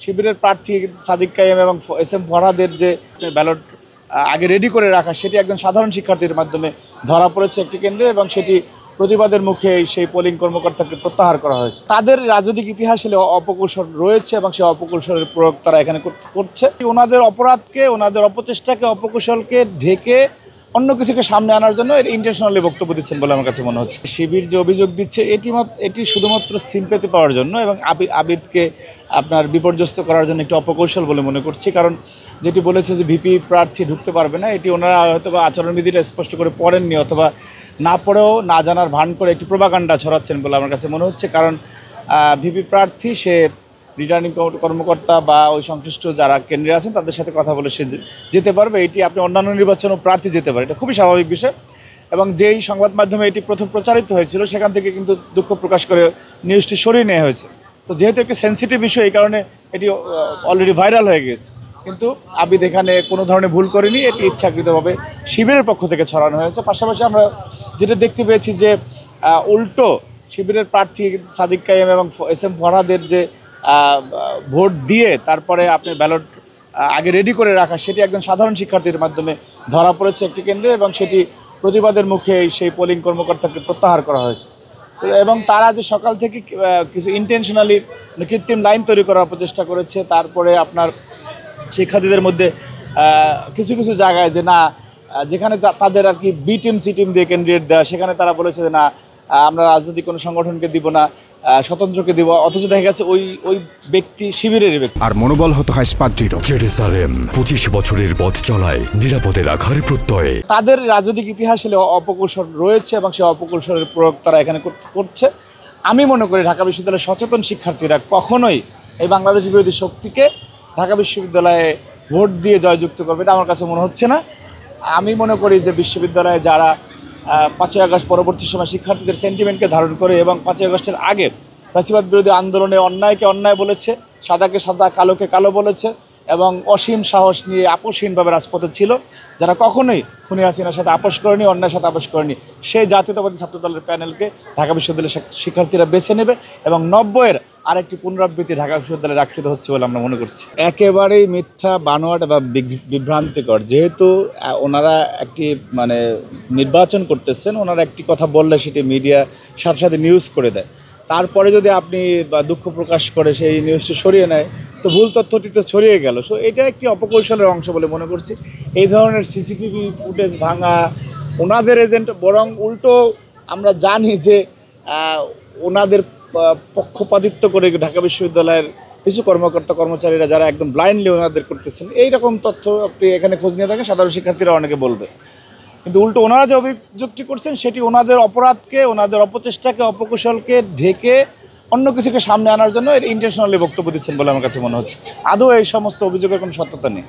শিবিরের প্রার্থী সাদিক কায়েম এবং এস এম ফরহাদের যে ব্যালট আগে রেডি করে রাখা, সেটি একজন সাধারণ শিক্ষার্থীর মাধ্যমে ধরা পড়েছে একটি কেন্দ্রে, এবং সেটি প্রতিবাদের মুখে সেই পোলিং কর্মকর্তাকে প্রত্যাহার করা হয়েছে। তাদের রাজনৈতিক ইতিহাসে অপকৌশল রয়েছে এবং সেই অপকৌশলের প্রয়োগ তারা এখানে করছে। ওনাদের অপরাধকে, ওনাদের অপচেষ্টাকে, অপকৌশলকে ঢেকে অন্য কিছুকে সামনে আনার জন্য ইন্টেনশনালি বক্তব্য দিচ্ছেন বলে আমার কাছে মনে হচ্ছে। শিবির যে অভিযোগ দিচ্ছে এটি শুধুমাত্র সিম্পেথি পাওয়ার জন্য এবং আবিদকে আপনার বিপর্যস্ত করার জন্য একটি অপকৌশল বলে মনে করছি। কারণ যেটি বলেছে যে ভিপি প্রার্থী ঢুকতে পারবে না, এটি ওনারা হয়তো বা আচরণবিধিটা স্পষ্ট করে পড়েননি, অথবা না পড়েও না জানার ভান করে একটি প্রোপাগান্ডা ছড়াচ্ছেন বলে আমার কাছে মনে হচ্ছে। কারণ ভিপি প্রার্থী সে রিটার্নিং কর্মকর্তা বা ওই সংশ্লিষ্ট যারা কেন্দ্রে আছেন তাদের সাথে কথা বলে সে যেতে পারবে। এটি আপনি অন্যান্য নির্বাচনও প্রার্থী যেতে পারে, এটা খুবই স্বাভাবিক বিষয়। এবং যেই সংবাদ মাধ্যমে এটি প্রথম প্রচারিত হয়েছিল সেখান থেকে কিন্তু দুঃখ প্রকাশ করে নিউজটি সরিয়ে নেওয়া হয়েছে। তো যেহেতু একটি সেন্সিটিভ বিষয়, এই কারণে এটি অলরেডি ভাইরাল হয়ে গেছে। কিন্তু আবিদ এখানে কোনো ধরনের ভুল করেনি, এটি ইচ্ছাকৃতভাবে শিবিরের পক্ষ থেকে ছড়ানো হয়েছে। পাশাপাশি আমরা যেটা দেখতে পেয়েছি যে উল্টো শিবিরের প্রার্থী সাদিক কায়েম এবং এস এম ফরহাদের যে ভোট দিয়ে তারপরে আপনি ব্যালট আগে রেডি করে রাখা, সেটি একজন সাধারণ শিক্ষার্থীর মাধ্যমে ধরা পড়েছে একটি কেন্দ্রে, এবং সেটি প্রতিবাদের মুখে সেই পোলিং কর্মকর্তাকে প্রত্যাহার করা হয়েছে। এবং তারা যে সকাল থেকে কিছু ইন্টেনশনালি কৃত্রিম লাইন তৈরি করার প্রচেষ্টা করেছে। তারপরে আপনার শিক্ষার্থীদের মধ্যে কিছু কিছু জায়গায় যে না, যেখানে তাদের আর কি বি টিম সি টিম দিয়ে ক্যান্ডিডেট দেওয়া, সেখানে তারা বলেছে যে না, আমরা রাজনৈতিক কোনো সংগঠনকে দিব না, স্বতন্ত্রকে দিব, অথচ দেখা গেছে ওই ব্যক্তি শিবিরের ব্যক্তি। আর মনোবল হতে হয় স্পাত-দৃঢ়। জেরুজালেম 25 বছরের পথ চলায় নিরাপদে রাখার প্রত্যয়ে। তাদের রাজনৈতিক ইতিহাসে অপকৌশল রয়েছে এবং সেই অপকৌশলের প্রয়োগ তারা এখানে করছে। আমি মনে করি ঢাকা বিশ্ববিদ্যালয়ের সচেতন শিক্ষার্থীরা কখনোই এই বাংলাদেশ বিরোধী শক্তিকে ঢাকা বিশ্ববিদ্যালয়ে ভোট দিয়ে জয়যুক্ত করবে, এটা আমার কাছে মনে হচ্ছে না। আমি মনে করি যে বিশ্ববিদ্যালয়ে যারা 5ই আগস্ট পরবর্তী সময় শিক্ষার্থীদের সেন্টিমেন্টকে ধারণ করে এবং 5ই আগস্টের আগে ফ্যাসিবাদ বিরোধী আন্দোলনে অন্যায়কে অন্যায় বলেছে, সাদাকে সাদা, কালোকে কালো বলেছে এবং অসীম সাহস নিয়ে আপোষহীনভাবে রাজপথে ছিল, যারা কখনোই খুনি হাসিনার সাথে আপোষ করেনি, অন্যায়ের সাথে আপোষ করেনি, সেই জাতীয়তাবাদী ছাত্রদলের প্যানেলকে ঢাকা বিশ্ববিদ্যালয়ের শিক্ষার্থীরা বেছে নেবে এবং 90-এর আরেকটি পুনরাবৃত্তি ঢাকা বিশ্ববিদ্যালয়ে রাখিত হচ্ছে বলে আমরা মনে করছি। একেবারেই মিথ্যা, বানোয়াট বা বিভ্রান্তিকর। যেহেতু ওনারা একটি নির্বাচন করতেছেন, ওনারা একটি কথা বললে সেটি মিডিয়া সাথে সাথে নিউজ করে দেয়, তারপরে যদি আপনি দুঃখ প্রকাশ করে সেই নিউজটি সরিয়ে নেয়, তো ভুল তথ্যটি তো ছড়িয়ে গেল। সো এটা একটি অপকৌশলের অংশ বলে মনে করছি। এই ধরনের সিসিটিভি ফুটেজ ভাঙা ওনাদের এজেন্ট, বরং উল্টো আমরা জানি যে ওনাদের পক্ষপাতিত্ব করে ঢাকা বিশ্ববিদ্যালয়ের কিছু কর্মচারীরা যারা একদম ব্লাইন্ডলি ওনাদের করতেছেন, এইরকম তথ্য আপনি এখানে খোঁজ নিয়ে থাকেন, সাধারণ শিক্ষার্থীরা অনেকে বলবে। কিন্তু উল্টো ওনারা যে অভিযোগটি করছেন সেটি ওনাদের অপরাধকে, ওনাদের অপচেষ্টাকে, অপকৌশলকে ঢেকে অন্য কিছুকে সামনে আনার জন্য ইন্টেনশনালি বক্তব্য দিচ্ছেন বলে আমার কাছে মনে হচ্ছে। আদৌ এই সমস্ত অভিযোগের কোনো সত্যতা নেই।